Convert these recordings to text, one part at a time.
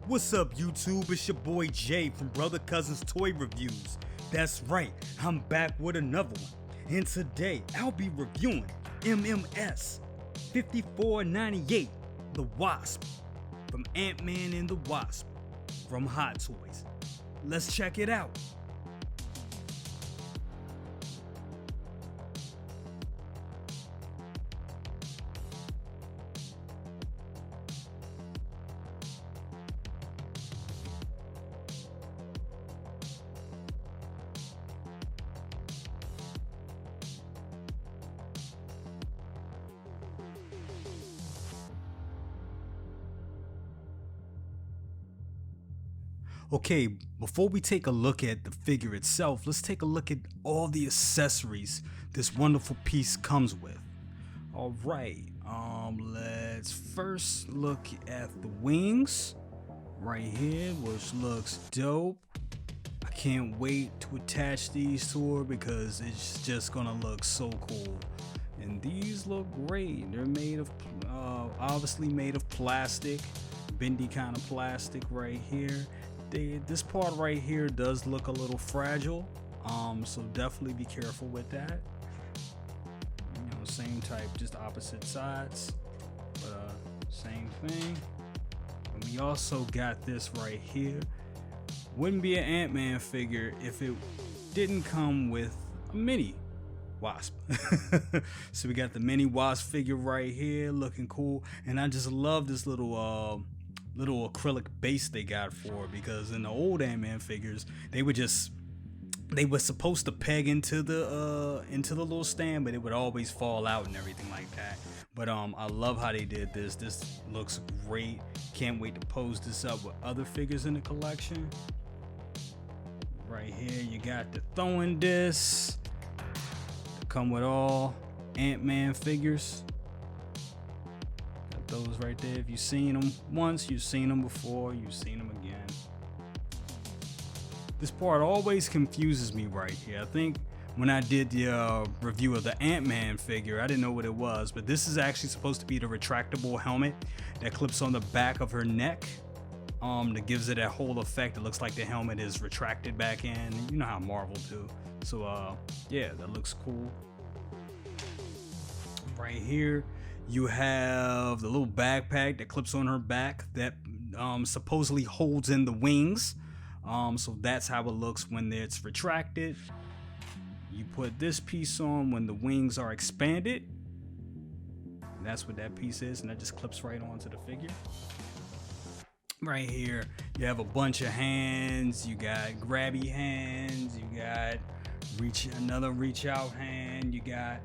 What's up, YouTube? It's your boy Jay from Brother Cousin's Toy Reviews. That's right, I'm back with another one. And today, I'll be reviewing MMS 5498, The Wasp, from Ant-Man and the Wasp, from Hot Toys. Let's check it out. Okay, before we take a look at the figure itself, let's take a look at all the accessories this wonderful piece comes with. Alright, let's first look at the wings right here, which looks dope. I can't wait to attach these to her because it's just gonna look so cool. And these look great. They're made of, obviously made of plastic, bendy kind of plastic right here. This part right here does look a little fragile, so definitely be careful with that. You know, same type, just opposite sides, but same thing. And we also got this right here. Wouldn't be an Ant-Man figure if it didn't come with a mini Wasp. So we got the mini Wasp figure right here, looking cool, and I just love this little acrylic base they got for it, because in the old Ant-Man figures they were supposed to peg into the little stand, but it would always fall out and everything like that. But I love how they did this. This looks great. Can't wait to pose this up with other figures in the collection. Right here you got the throwing discs that come with all Ant-Man figures. Those right there. If you've seen them once, you've seen them before, you've seen them again. This part always confuses me right here. I think when I did the review of the Ant-Man figure, I didn't know what it was, but this is actually supposed to be the retractable helmet that clips on the back of her neck. That gives it that whole effect. It looks like the helmet is retracted back in. You know how Marvel do. So yeah, that looks cool. Right here you have the little backpack that clips on her back that supposedly holds in the wings. So that's how it looks when it's retracted. You put this piece on when the wings are expanded. That's what that piece is, and that just clips right onto the figure. Right here you have a bunch of hands. You got grabby hands, you got another reach out hand, you got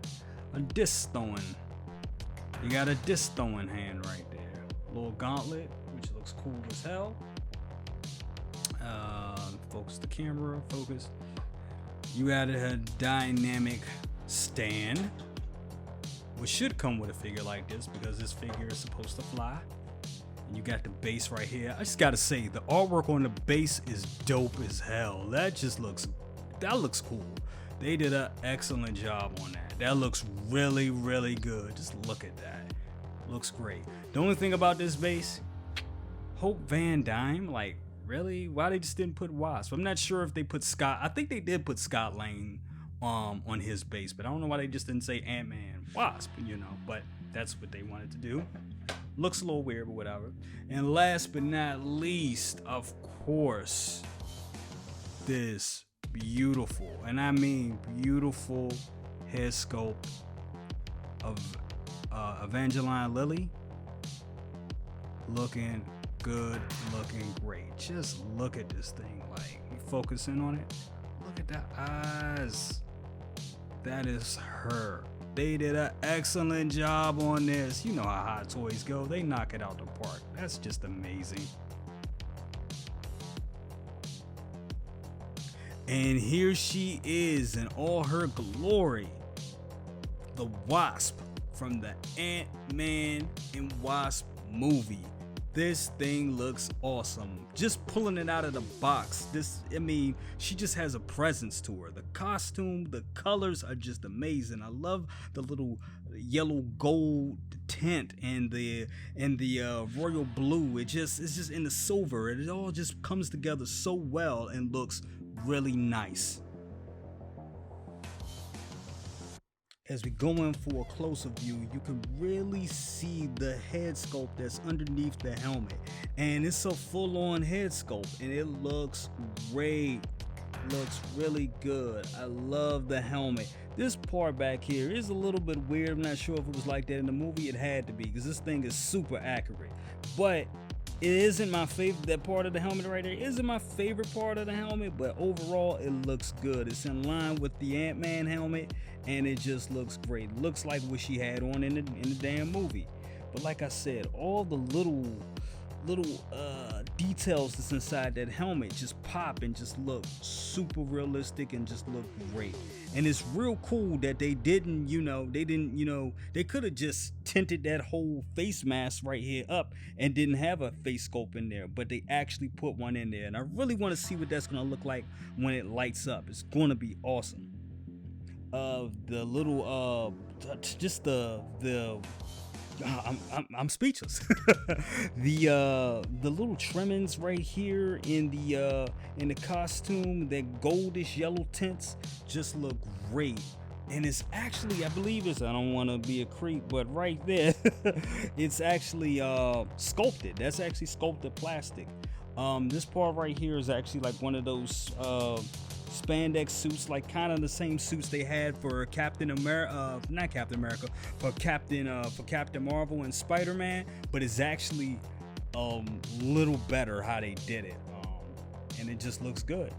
a disc throwing. You got a disc throwing hand right there. A little gauntlet, which looks cool as hell. Focus the camera, focus. You got a dynamic stand, which should come with a figure like this because this figure is supposed to fly. And you got the base right here. I just gotta say, the artwork on the base is dope as hell. That looks cool. They did an excellent job on that. That looks really, really good. Just look at that. Looks great. The only thing about this base, Hope Van Dyne, like, really? Why they just didn't put Wasp? I'm not sure if they put Scott. I think they did put Scott Lang on his base, but I don't know why they just didn't say Ant-Man Wasp, you know, but that's what they wanted to do. Looks a little weird, but whatever. And last but not least, of course, this beautiful, and I mean beautiful, head sculpt of Evangeline Lilly. Looking good, looking great. Just look at this thing, like, you focus in on it. Look at the eyes. That is her. They did an excellent job on this. You know how Hot Toys go. They knock it out the park. That's just amazing. And here she is in all her glory. The Wasp from the Ant-Man and Wasp movie. This thing looks awesome. Just pulling it out of the box. She just has a presence to her. The costume, the colors are just amazing. I love the little yellow gold tint and the royal blue. It's just in the silver. It all just comes together so well and looks really nice. As we go in for a closer view, you can really see the head sculpt that's underneath the helmet. And it's a full-on head sculpt, and it looks great. Looks really good. I love the helmet. This part back here is a little bit weird. I'm not sure if it was like that in the movie. It had to be, because this thing is super accurate. But it isn't my favorite. That part of the helmet right there isn't my favorite part of the helmet, but overall it looks good. It's in line with the Ant-Man helmet, and it just looks great. It looks like what she had on in the damn movie. But like I said, all the little details that's inside that helmet just pop and just look super realistic and just look great. And it's real cool that they could have just tinted that whole face mask right here up and didn't have a face sculpt in there, but they actually put one in there. And I really want to see what that's going to look like when it lights up. It's going to be awesome. The little I'm speechless. The little trimmings right here in the costume, that goldish yellow tints just look great. And it's actually, I believe it's, I don't want to be a creep, but right there, it's actually sculpted. That's actually sculpted plastic. This part right here is actually like one of those spandex suits, like kind of the same suits they had for Captain America, not Captain America, for Captain Marvel and Spider-Man, but it's actually a little better how they did it, and it just looks good.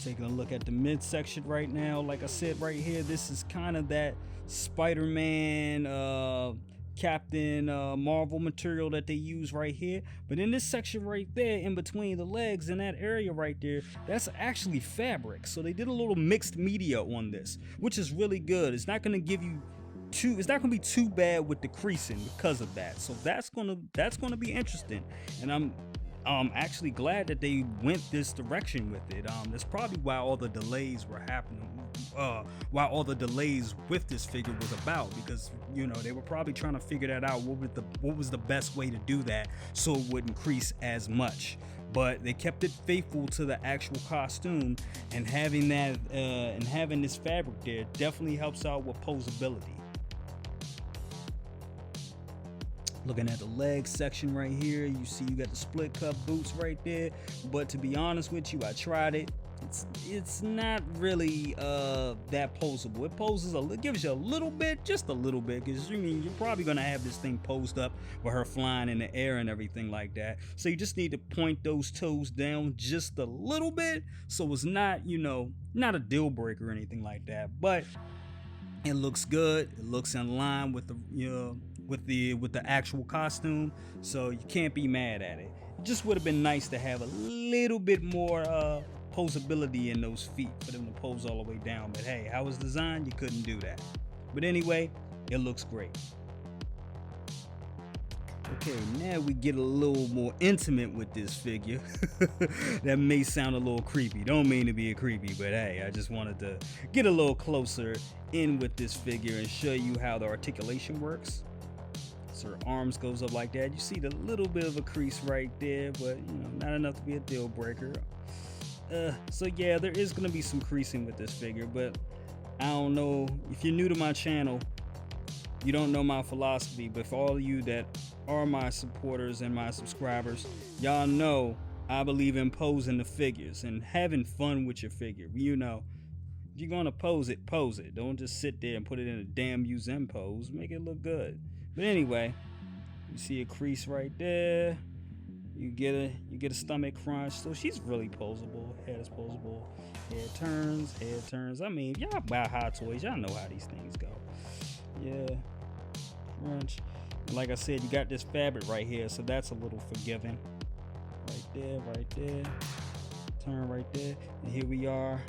Taking a look at the midsection right now, like I said right here, this is kind of that Spider-Man, Captain Marvel material that they use right here. But in this section right there, in between the legs, in that area right there, that's actually fabric. So they did a little mixed media on this, which is really good. It's not going to give you it's not going to be too bad with the creasing because of that. So that's going to be interesting. And I'm actually glad that they went this direction with it. That's probably why all the delays were happening. Why all the delays with this figure was about, because they were probably trying to figure that out. What was the best way to do that so it wouldn't crease as much? But they kept it faithful to the actual costume, and having that and having this fabric there definitely helps out with posability. Looking at the leg section right here, you see you got the split cup boots right there. But to be honest with you, I tried it. It's not really that posable. It gives you a little bit, just a little bit, because you're probably gonna have this thing posed up with her flying in the air and everything like that. So you just need to point those toes down just a little bit, so it's not not a deal breaker or anything like that. But it looks good. It looks in line with the actual costume, so you can't be mad at it. It just would have been nice to have a little bit more posability in those feet for them to pose all the way down. But hey, how it's designed, you couldn't do that. But anyway, it looks great. Okay, now we get a little more intimate with this figure. That may sound a little creepy. Don't mean to be a creepy, but hey, I just wanted to get a little closer in with this figure and show you how the articulation works. So her arms goes up like that. You see the little bit of a crease right there, but not enough to be a deal breaker. So yeah, there is going to be some creasing with this figure, but I don't know. If you're new to my channel, you don't know my philosophy, but for all of you that are my supporters and my subscribers, y'all know I believe in posing the figures and having fun with your figure. If you're gonna pose it, pose it. Don't just sit there and put it in a damn museum pose. Make it look good. But anyway, you see a crease right there. You get a stomach crunch. So she's really posable. Head is posable. Head turns. I mean, y'all buy Hot Toys, y'all know how these things go. Yeah, crunch. And like I said, you got this fabric right here, so that's a little forgiving. Right there. Turn right there. And here we are.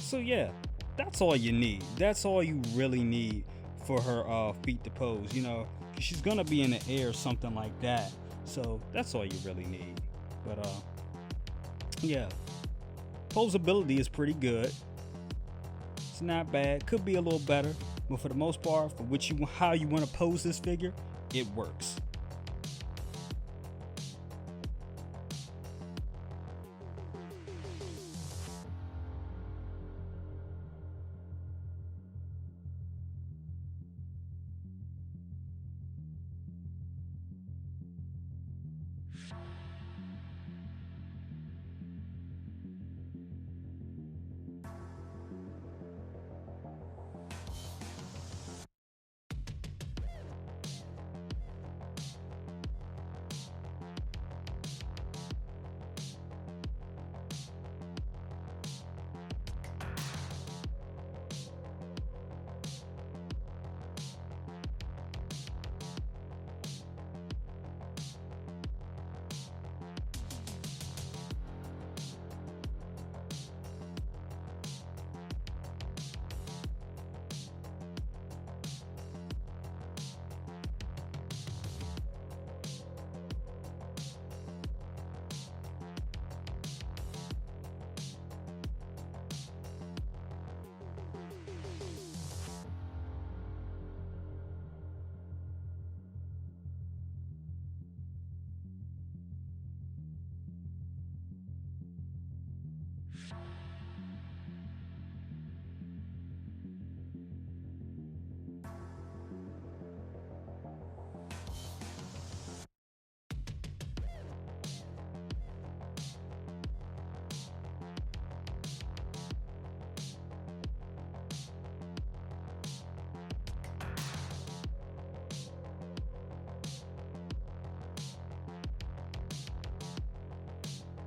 So yeah, that's all you need. That's all you really need for her feet to pose, you know, 'cause she's gonna be in the air or something like that. So that's all you really need. But yeah, posability is pretty good. It's not bad. Could be a little better, but for the most part, for how you want to pose this figure, it works.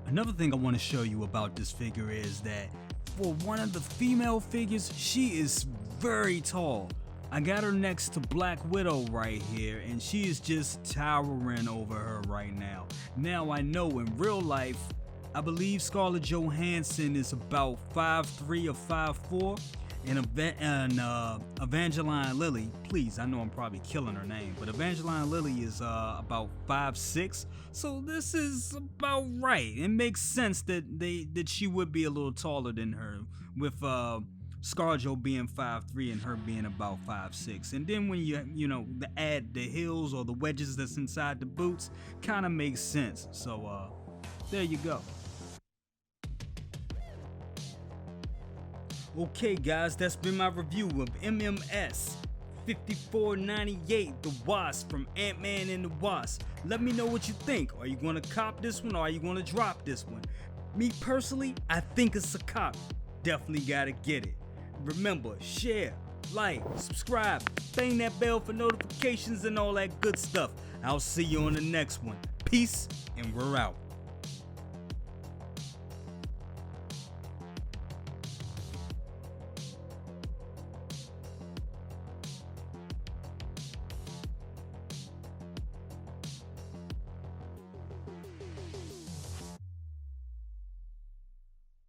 Another thing I want to show you about this figure is that for one of the female figures, she is very tall. I got her next to Black Widow right here, and she is just towering over her right now. Now I know in real life, I believe Scarlett Johansson is about 5'3" or 5'4", and Evangeline Lilly, please, I know I'm probably killing her name, but Evangeline Lilly is about 5'6", so this is about right. It makes sense that she would be a little taller than her, with ScarJo being 5'3" and her being about 5'6". And then when you know, add the heels or the wedges that's inside the boots, kind of makes sense. So there you go. Okay guys, that's been my review of MMS 5498, the Wasp from Ant-Man and the Wasp. Let me know what you think. Are you going to cop this one or are you going to drop this one? Me personally, I think it's a cop. Definitely gotta get it. Remember, share, like, subscribe, bang that bell for notifications and all that good stuff. I'll see you on the next one. Peace, and we're out.